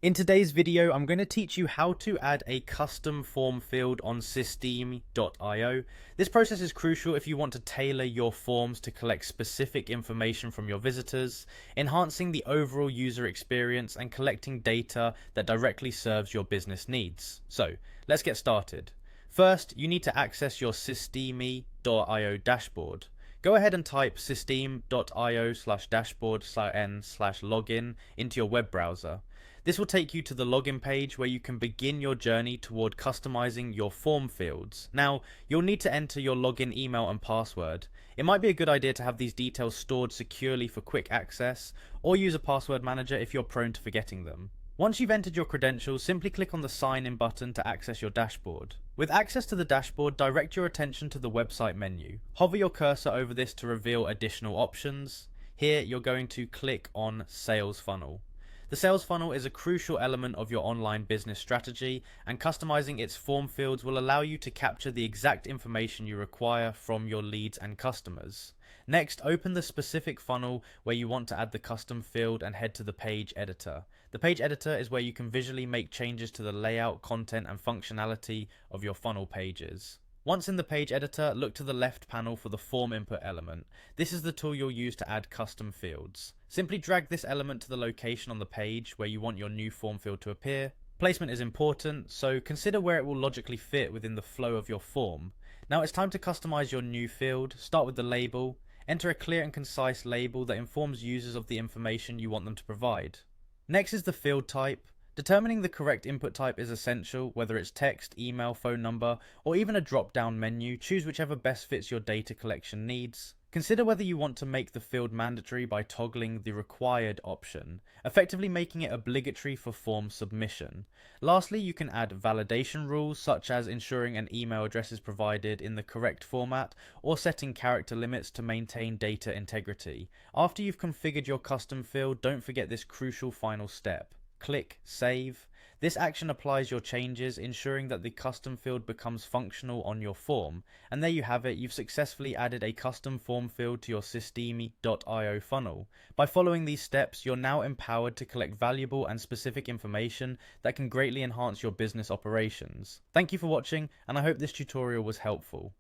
In today's video, I'm going to teach you how to add a custom form field on Systeme.io. This process is crucial if you want to tailor your forms to collect specific information from your visitors, enhancing the overall user experience and collecting data that directly serves your business needs. So, let's get started. First, you need to access your Systeme.io dashboard. Go ahead and type systeme.io/dashboard/n/login into your web browser. This will take you to the login page where you can begin your journey toward customizing your form fields. Now, you'll need to enter your login email and password. It might be a good idea to have these details stored securely for quick access, or use a password manager if you're prone to forgetting them. Once you've entered your credentials, simply click on the Sign In button to access your dashboard. With access to the dashboard, direct your attention to the website menu. Hover your cursor over this to reveal additional options. Here, you're going to click on Sales Funnel. The sales funnel is a crucial element of your online business strategy, and customizing its form fields will allow you to capture the exact information you require from your leads and customers. Next, open the specific funnel where you want to add the custom field and head to the page editor. The page editor is where you can visually make changes to the layout, content, and functionality of your funnel pages. Once in the page editor, look to the left panel for the form input element. This is the tool you'll use to add custom fields. Simply drag this element to the location on the page where you want your new form field to appear. Placement is important, so consider where it will logically fit within the flow of your form. Now it's time to customize your new field. Start with the label. Enter a clear and concise label that informs users of the information you want them to provide. Next is the field type. Determining the correct input type is essential, whether it's text, email, phone number, or even a drop-down menu. Choose whichever best fits your data collection needs. Consider whether you want to make the field mandatory by toggling the required option, effectively making it obligatory for form submission. Lastly, you can add validation rules, such as ensuring an email address is provided in the correct format, or setting character limits to maintain data integrity. After you've configured your custom field, don't forget this crucial final step. Click Save. This action applies your changes, ensuring that the custom field becomes functional on your form. And there you have it, you've successfully added a custom form field to your Systeme.io funnel. By following these steps, you're now empowered to collect valuable and specific information that can greatly enhance your business operations. Thank you for watching, and I hope this tutorial was helpful.